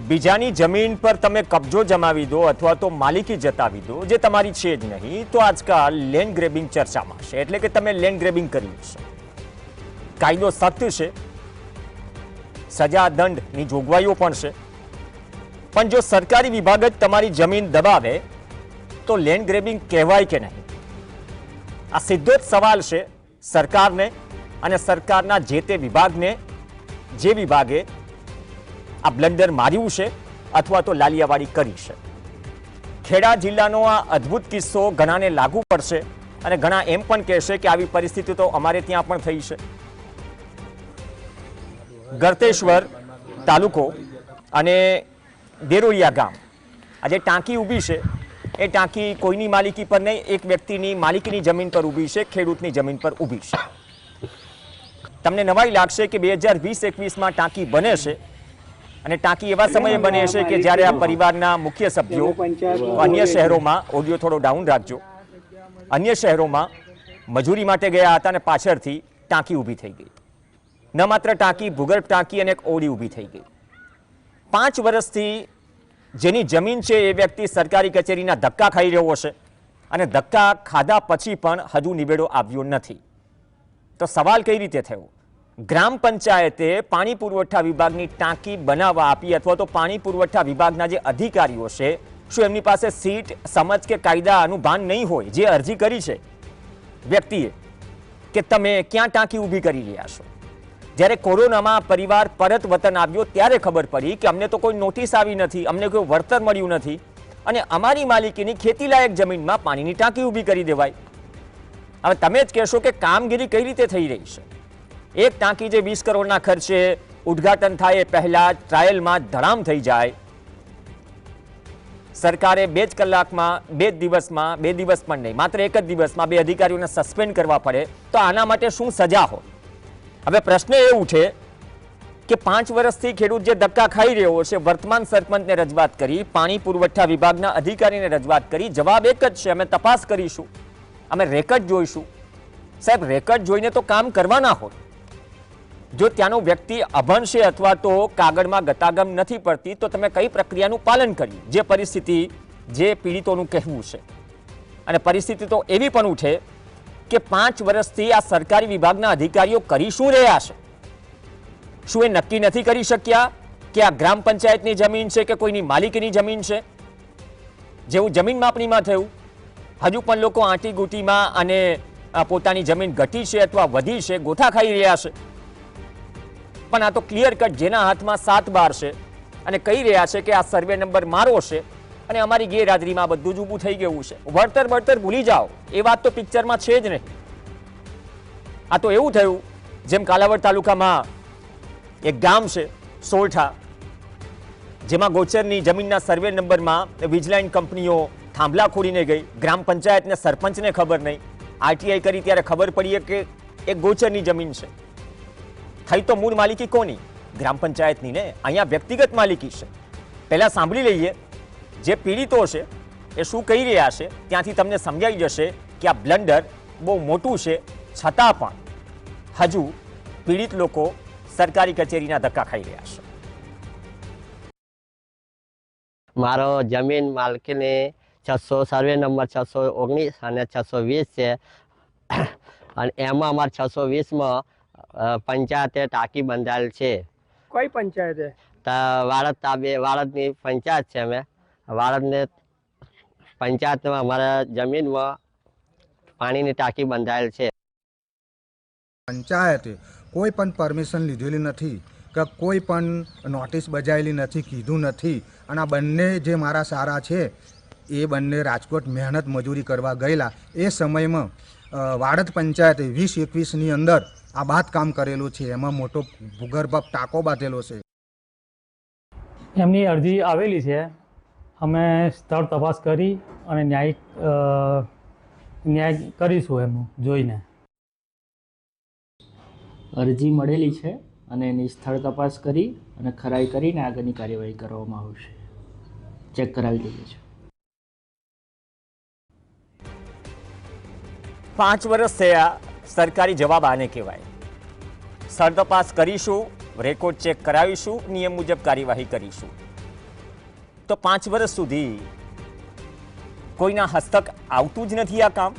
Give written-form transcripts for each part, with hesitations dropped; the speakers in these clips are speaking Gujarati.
બીજાની જમીન પર તમે કબજો જમાવી દો અથવા તો માલિકી જતાવી દો, જે તમારી છે જ નહીં, તો આજકાલ લેન્ડ ગ્રેબિંગ ચર્ચામાં છે. એટલે કે તમે લેન્ડ ગ્રેબિંગ કર્યું છે. કાયદો સખ્ત છે, સજા દંડની જોગવાઈઓ પણ છે, પણ જો સરકારી વિભાગ જ તમારી જમીન દબાવે તો લેન્ડ ગ્રેબિંગ કહેવાય કે નહીં? આ સીધો જ સવાલ છે સરકારને અને સરકારના જે તે વિભાગને, જે વિભાગે આ બ્લન્ડર માર્યું છે અથવા તો લાલિયાવાડી કરી છે. ખેડા જિલ્લાનો આ અદ્ભુત કિસ્સો ઘણાને લાગુ પડશે અને ઘણા એમ પણ કહેશે કે આવી પરિસ્થિતિ તો અમારે ત્યાં પણ થઈ છે. ગળતેશ્વર તાલુકો અને દેરોળિયા ગામ, આ જે ટાંકી ઊભી છે એ ટાંકી કોઈની માલિકી પર નહીં, એક વ્યક્તિની માલિકીની જમીન પર ઊભી છે, ખેડૂતની જમીન પર ઊભી છે. તમને નવાઈ લાગશે કે 2020-21માં ટાંકી બને છે અને ટાંકી એવા સમયે બને છે કે જ્યારે આ પરિવારના મુખ્ય સભ્યો અન્ય શહેરોમાં, ઓડિયો થોડો ડાઉન રાખજો, અન્ય શહેરોમાં મજૂરી માટે ગયા હતા અને પાછળથી ટાંકી ઊભી થઈ ગઈ. ન માત્ર ટાંકી, ભૂગર્ભ ટાંકી અને એક ઓડી ઊભી થઈ ગઈ. 5 વર્ષથી જેની જમીન છે એ વ્યક્તિ સરકારી કચેરીના ધક્કા ખાઈ રહ્યો છે અને ધક્કા ખાધા પછી પણ હજુ નિવેડો આવ્યો નથી. તો સવાલ કઈ રીતે થયો? ગ્રામ પંચાયતે પાણી પુરવઠા વિભાગની ટાંકી બનાવવા આપી અથવા તો પાણી પુરવઠા વિભાગના જે અધિકારીઓ છે, શું એમની પાસે સીટ, સમજ કે કાયદાનું ભાન નહીં હોય? જે અરજી કરી છે વ્યક્તિએ કે તમે ક્યાં ટાંકી ઊભી કરી રહ્યા છો, જ્યારે કોરોનામાં પરિવાર પરત વતન આવ્યો ત્યારે ખબર પડી કે અમને તો કોઈ નોટિસ આવી નથી, અમને કોઈ વળતર મળ્યું નથી અને અમારી માલિકીની ખેતીલાયક જમીનમાં પાણીની ટાંકી ઊભી કરી દેવાય. હવે તમે જ કહેશો કે કામગીરી કઈ રીતે થઈ રહી છે? એક ટાંકી જે 20 કરોડના ખર્ચે ઉદ્ઘાટન થાય એ પહેલા ટ્રાયલમાં ધડામ થઈ જાય, સરકારે 2 જ કલાકમાં, 2 દિવસમાં, 2 દિવસ પણ નહીં, માત્ર 1 જ દિવસમાં 2 અધિકારીઓને સસ્પેન્ડ કરવા પડે, તો આના માટે શું સજા હોય? હવે પ્રશ્ન એ ઉઠે કે 5 વર્ષથી ખેડૂત જે ધક્કા ખાઈ રહ્યો છે, વર્તમાન સરપંચને રજૂઆત કરી, પાણી પુરવઠા વિભાગના અધિકારીને રજૂઆત કરી, જવાબ એક જ છે, અમે તપાસ કરીશું, અમે રેકર્ડ જોઈશું. સાહેબ, રેકર્ડ જોઈને તો કામ કરવાના હોય. જો ત્યાંનો વ્યક્તિ અભણ છે અથવા તો કાગળમાં ગતાગમ નથી પડતી, તો તમે કઈ પ્રક્રિયાનું પાલન કર્યું? જે પરિસ્થિતિ, જે પીડિતોનું કહેવું છે, અને પરિસ્થિતિ તો એવી પણ ઉઠે કે 5 વર્ષથી આ સરકારી વિભાગના અધિકારીઓ કરી શું રહ્યા છે? શું એ નક્કી નથી કરી શક્યા કે આ ગ્રામ પંચાયતની જમીન છે કે કોઈની માલિકીની જમીન છે? જેવું જમીન માપણીમાં થયું, હજુ પણ લોકો આંટી ગૂંટીમાં અને પોતાની જમીન ઘટી છે અથવા વધી છે ગોથા ખાઈ રહ્યા છે. પણ આ તો ક્લિયર કટ જેના હાથમાં 7 બાર છે અને કહી રહ્યા છે કે આ સર્વે નંબર મારો છે અને અમારી ગેરહાજરીમાં બધું જ ઊભું થઈ ગયું છે. વળતર ભૂલી જાઓ, એ વાત તો પિક્ચરમાં છે જ નહીં. આ તો એવું થયું જેમ કાલાવડ તાલુકામાં એક ગામ છે સોરઠા, જેમાં ગોચરની જમીનના સર્વે નંબરમાં વીજલાઇન કંપનીઓ થાંભલા ખોડીને ગઈ, ગ્રામ પંચાયતને સરપંચને ખબર નહીં, આરટીઆઈ કરી ત્યારે ખબર પડી કે એક ગોચરની જમીન છે. થઈ તો મૂળ માલિકી કોની? ગ્રામ પંચાયતની ને. અહીંયા વ્યક્તિગત માલિકી છે. પહેલા સાંભળી લઈએ જે પીડિતો છે એ શું કહી રહ્યા છે, ત્યાંથી તમને સમજાઈ જશે કે આ બ્લન્ડર બહુ મોટું છે, છતાં પણ હજુ પીડિત લોકો સરકારી કચેરીના ધક્કા ખાઈ રહ્યા છે. મારો જમીન માલિકીની 600 સર્વે નંબર 619 અને 620 છે અને એમાં અમારે 620માં પંચાયતે ટાંકી બંધાયેલ છે. કઈ પંચાયતે? વાળદની પંચાયત છે. અમે વાળદને પંચાયતમાં અમારા જમીનમાં પાણીની ટાંકી બંધાયેલ છે. પંચાયતે કોઈ પણ પરમિશન લીધેલી નથી કે કોઈ પણ નોટિસ બજાવેલી નથી, કીધું નથી. અને આ બંને જે મારા સારા છે એ બંને રાજકોટ મહેનત મજૂરી કરવા ગયેલા એ સમયમાં વાડદ પંચાયતે 20-21ની અંદર આ બાંધકામ કરેલું છે, એમાં મોટો ભૂગર્ભ ટાંકો બાંધેલો છે. એમની અરજી આવેલી છે, અમે સ્થળ તપાસ કરી અને ન્યાય કરીશું એમનું જોઈને. અરજી મળેલી છે અને એની સ્થળ તપાસ કરી અને ખરાઈ કરીને આગળની કાર્યવાહી કરવામાં આવશે. ચેક કરાવી દઈએ છીએ. 5 વર્ષ થયા, સરકારી જવાબ આને કહેવાય. સ્થળ તપાસ કરીશું, રેકોર્ડ ચેક કરાવીશું, નિયમ મુજબ કાર્યવાહી કરીશું. તો 5 વર્ષ સુધી કોઈના હસ્તક આવતું જ નથી આ કામ,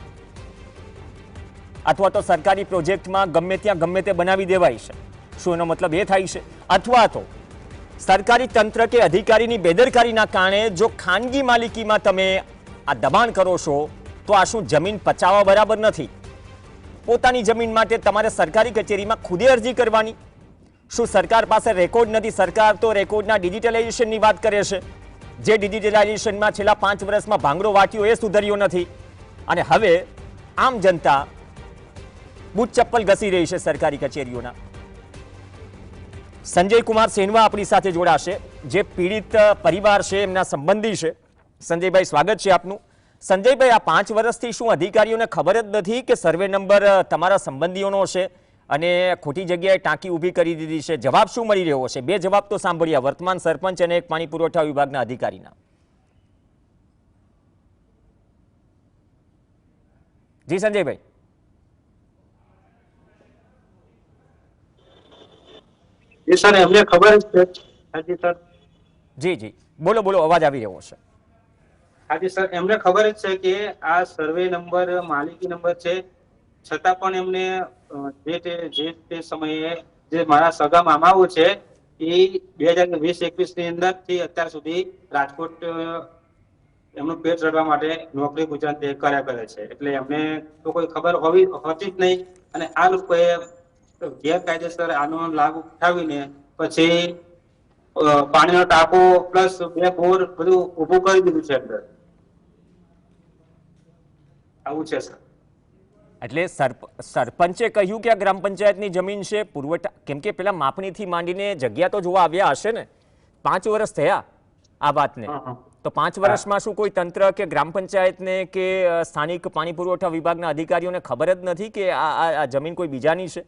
અથવા તો સરકારી પ્રોજેક્ટમાં ગમે ત્યાં ગમે તે બનાવી દેવાય છે. શું એનો મતલબ એ થાય છે? અથવા તો સરકારી તંત્ર કે અધિકારીની બેદરકારીના કારણે જો ખાનગી માલિકીમાં તમે આ દબાણ કરો છો તો આ શું જમીન પચાવવા બરાબર નથી? પોતાની જમીન માટે તમારે સરકારી કચેરીમાં ખુદે અરજી કરવાની? શું સરકાર પાસે રેકોર્ડ નથી? સરકાર તો રેકોર્ડના ડિજિટલાઇઝેશનની વાત કરે છે, જે ડિજિટલાઇઝેશનમાં છેલ્લા 5 વર્ષમાં ભાંગડો વાટ્યો એ સુધર્યો નથી, અને હવે આમ જનતા બૂટ ચપ્પલ ઘસી રહી છે સરકારી કચેરીઓના. સંજય કુમાર સેનવા આપણી સાથે જોડાશે, જે પીડિત પરિવાર છે, એમના સંબંધી છે. સંજયભાઈ, સ્વાગત છે આપનું. સંજયભાઈ, આ 5 વર્ષથી શું અધિકારીઓને ખબર જ નથી કે સર્વે નંબર તમારા સંબંધીઓનો છે અને ખોટી જગ્યાએ ટાંકી ઊભી કરી દીધી છે? જવાબ શું મળી રહ્યો છે? 2 જવાબ તો સાંભળ્યા, વર્તમાન સરપંચ અને એક પાણી પુરવઠા વિભાગના અધિકારીના. જી સંજયભાઈ. જી સર, એમને ખબર જ છે. હાજી સર. જી જી, બોલો બોલો, અવાજ આવી રહ્યો છે. હાજી સર, એમને ખબર જ છે કે આ સર્વે નંબર માલિકી નંબર છે, છતાં પણ એમને જે તે સમયે જે મારા સગા મામાઓ છે એ 2020-21 ની અંદર થી અત્યાર સુધી રાજકોટ એમનું પેટ રડવા માટે નોકરી ગુજરાત કર્યા કરે છે. એટલે એમને તો કોઈ ખબર હોતી જ નહીં, અને આ લોકોએ ગેરકાયદેસર આનો લાભ ઉઠાવીને પછી પાણીનો ટાંકો પ્લસ 2 બોર બધું ઉભું કરી દીધું છે અંદર. આવું છે સર. એટલે સરપંચે કહ્યું કે આ ગ્રામ પંચાયતની જમીન છે, પુરવઠા, કેમ કે પેલા માપણીથી માંડીને જગ્યા તો જોવા આવ્યા હશે ને? 5 વર્ષ થયા આ વાતને, તો 5 વર્ષમાં શું કોઈ તંત્ર કે ગ્રામ પંચાયતને કે સ્થાનિક પાણી પુરવઠા વિભાગના અધિકારીઓને ખબર જ નથી કે આ જમીન કોઈ બીજાની છે?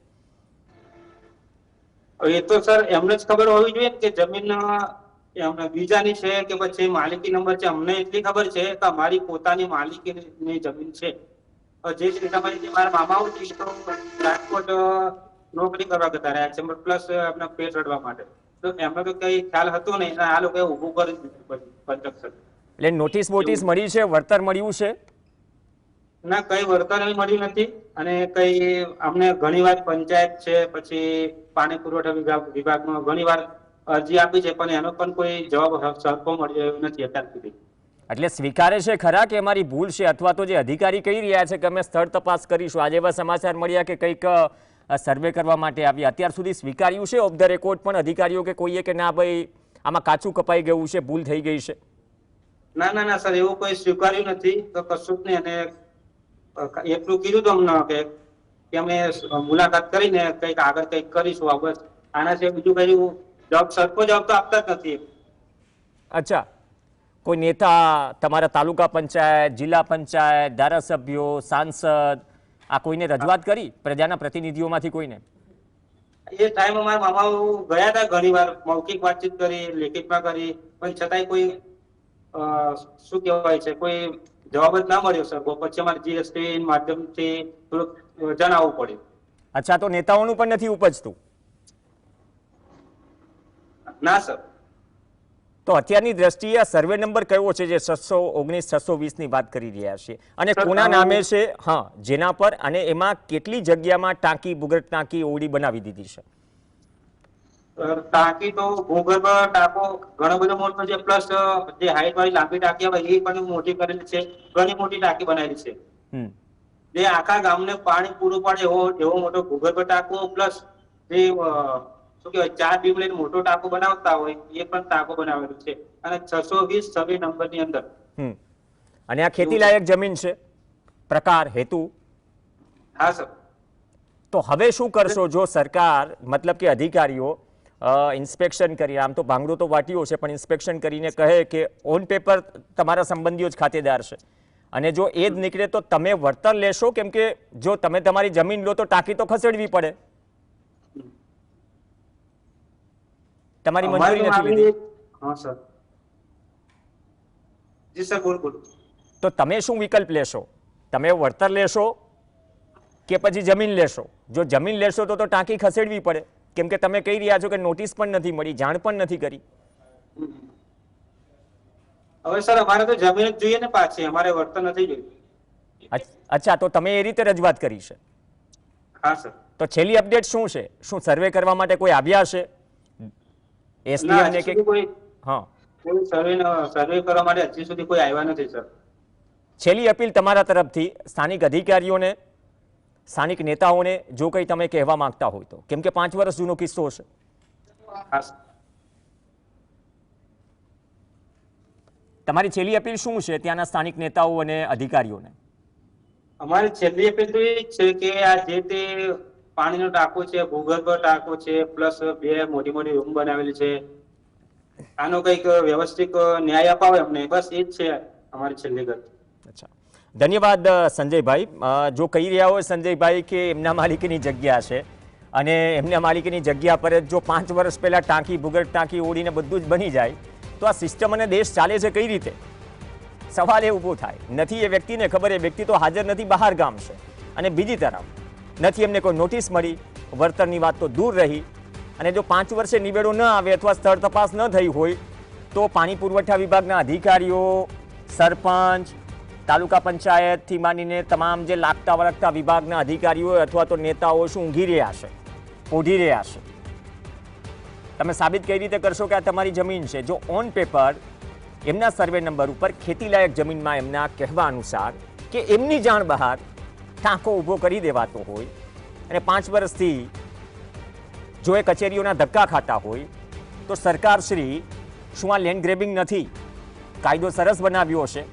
એ તો સર એમને જ ખબર હોવી જોઈએ કે જમીન એમને બીજાની છે કે પછી માલિકી નંબર છે. અમને એટલી ખબર છે કે અમારી પોતાની માલિકીની જમીન છે. જે સમયે જે મારા મામાઓ છે તો રાજકોટ નોકરી કરવા જતા રહ્યા છે, પ્લસ એમના પેટ રડવા માટે, તો એમને તો કઈ ખ્યાલ હતો નહીં. આ લોકોએ ઊભું કરી દીધું પંચક. એટલે નોટિસ બોટિસ મળી છે, વળતર મળ્યું છે? ના, કઈ વળતર મળ્યું નથી. અને કઈ અમને ઘણી વાર પંચાયત છે, પછી પાણી પુરવઠા વિભાગમાં ઘણી વાર અરજી આપી છે, પણ એનો પણ કોઈ જવાબ સરખો મળ્યો નથી અત્યાર સુધી. એટલે સ્વીકારે છે ખરા કે અમારી ભૂલ છે, અથવા તો જે અધિકારી કહી રહ્યા છે કે અમે સ્થળ તપાસ કરીશું? આજે એવા સમાચાર મળ્યા કે કંઈક સર્વે કરવા માટે આવ્યા, અત્યાર સુધી સ્વીકાર્યું છે ઓફ ધ રેકોર્ડ પણ અધિકારીઓ કે કોઈએ કે ના ભાઈ આમાં કાચું કપાઈ ગયું છે, ભૂલ થઈ ગઈ છે? ના ના ના સર, એવું કોઈ સ્વીકાર્યું નથી તો કશું જ નહીં. અને એટલું કીધું તો અમને કે અમે મુલાકાત કરીને કંઈક આગળ કંઈક કરીશું. બસ આના છે, બીજું કઈ જવાબ સરખો જવાબ તો આપતા જ નથી. અચ્છા, કોઈ નેતા, તમારા તાલુકા પંચાયત, જિલ્લા પંચાયત, ધારાસભ્યો, સાંસદ, આ કોઈને રજૂઆત કરી? પ્રજાના પ્રતિનિધિઓમાંથી કોઈને? એ ટાઈમ અમારા મામાઓ ગયા હતા, ઘણી વાર મૌખિક વાતચીત કરી, લેખિતમાં કરી, પણ છતાંય કોઈ શું કહેવાય છે, કોઈ જવાબ જ ના મળ્યો સર. પછી અમારે જીએસટી માધ્યમથી થોડુંક જણાવવું પડ્યું. અચ્છા, તો નેતાઓનું પણ નથી ઉપજતું? ના સર. તો અત્યારની દ્રષ્ટિએ આ સર્વે નંબર કયો છે જે 619-620 ની વાત કરી રહ્યા છે, અને કોના નામે છે? હા, જેના પર, અને એમાં કેટલી જગ્યામાં ટાંકી, ભૂગર્ભ ટાંકી ઓરડી બનાવી દીધી છે? ટાંકી તો ભૂગર્ભ ટાંકો ઘણો બધો મોટો છે, પ્લસ જે હાઈટ વાળી લાંબી ટાંકી આવે એ પણ મોટી કરેલી છે. ઘણી મોટી ટાંકી બનાવેલી છે, જે આખા ગામને પાણી પૂરું પાડે એવો મોટો ભૂગર્ભ ટાંકો, પ્લસ જે શું કહેવાય 4 બીમ મોટો ટાંકો બનાવતા હોય એ પણ ટાંકો બનાવેલું છે, અને 620 સર્વે નંબરની અંદર. અને આ ખેતી લાયક જમીન છે? પ્રકાર, હેતુ? હા સર. તો હવે શું કરશો જો સરકાર, મતલબ કે અધિકારીઓ ઇન્સ્પેક્શન કરી, આમ તો ભાંગડો તો વાટ્યો છે, પણ ઇન્સ્પેક્શન કરીને કહે કે ઓન પેપર તમારા સંબંધીઓ જ ખાતેદાર છે, અને જો એ જ નીકળે તો તમે વળતર લેશો? કેમ કે જો તમે તમારી જમીન લો તો ટાંકી તો ખસેડવી પડે, તમારી મંજૂરી નથી લીધી. હા સર. જી સર, બોલ બોલ. તો તમે શું વિકલ્પ લેશો? તમે વળતર લેશો કે પછી જમીન લેશો? જો જમીન લેશો તો ટાંકી ખસેડવી પડે, કેમ કે તમે કહી રહ્યા છો કે નોટિસ પણ નથી મળી, જાણ પણ નથી કરી. હવે સર અમારે તો જમીન જ જોઈએ ને પાછી, અમારે વળતર નથી જોઈતું. અચ્છા, તો તમે એ રીતે રજૂઆત કરી છે. હા સર. તો છેલ્લી અપડેટ શું છે? શું સર્વે કરવા માટે કોઈ આવ્યા છે ના, એસડીએમ ને હજી કે? સુધી કોઈ હા, સર્વે કરવા માટે હજી સુધી કોઈ આવ્યા નથી સર. છેલ્લી અપીલ તમારા તરફથી સ્થાનિક અધિકારીઓને, સ્થાનિક નેતાઓને, જો કંઈ તમે કહેવા માંગતા હોય તો, કેમ કે 5 વર્ષ જૂનો કિસ્સો છે. હા સર. તમારી છેલ્લી અપીલ શું છે ત્યાંના સ્થાનિક નેતાઓ અને અધિકારીઓને? અમારી છેલ્લી અપીલ તો એ જ છે કે આ જે તે પાણીનો ટાંકો છે, ભૂગર્ભ ટાંકો છે, પ્લસ 2 મોટી મોટી રૂમ બનાવેલી છે, આનો કંઈક વ્યવસ્થિત ન્યાય અપાવે અમને, બસ એ જ છે અમારી છેલ્લી ગત. અચ્છા, ધન્યવાદ સંજયભાઈ. જો કહી રહ્યા હોય સંજયભાઈ કે એમના માલિકીની જગ્યા છે અને એમના માલિકીની જગ્યા પર જ જો 5 વર્ષ પહેલાં ટાંકી, ભૂગર્ભ ટાંકી ઓળીને બધું જ બની જાય તો આ સિસ્ટમ અને દેશ ચાલે છે કઈ રીતે? સવાલ એ ઊભો થાય. નથી એ વ્યક્તિને ખબર, એ વ્યક્તિ તો હાજર નથી, બહાર ગામ છે. અને બીજી તરફ નથી એમને કોઈ નોટિસ મળી, વળતરની વાત તો દૂર રહી. અને જો 5 વર્ષે નિવેડો ન આવે અથવા સ્થળ તપાસ ન થઈ હોય તો પાણી પુરવઠા વિભાગના અધિકારીઓ, સરપંચ, તાલુકા પંચાયતથી માંડીને તમામ જે લાગતા વળગતા વિભાગના અધિકારીઓ અથવા તો નેતાઓ શું ઊંઘી રહ્યા છે, ઓઢી રહ્યા છે? તમે સાબિત કઈ રીતે કરશો કે આ તમારી જમીન છે? જો ઓન પેપર એમના સર્વે નંબર ઉપર ખેતીલાયક જમીનમાં એમના કહેવા અનુસાર કે એમની જાણ બહાર ટાંકો ઊભો કરી દેવાતો હોય અને 5 વર્ષથી જો એ કચેરીઓના ધક્કા ખાતા હોય તો સરકારશ્રી શું આ લેન્ડ ગ્રેબિંગ નથી? કાયદો સરસ બનાવ્યો છે,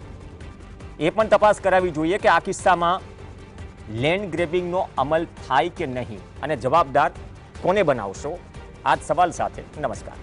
એ પણ તપાસ કરાવવી જોઈએ કે આ કિસ્સામાં લેન્ડ ગ્રેબિંગનો અમલ થાય કે નહીં, અને જવાબદાર કોને બનાવશો? આ જ સવાલ સાથે નમસ્કાર.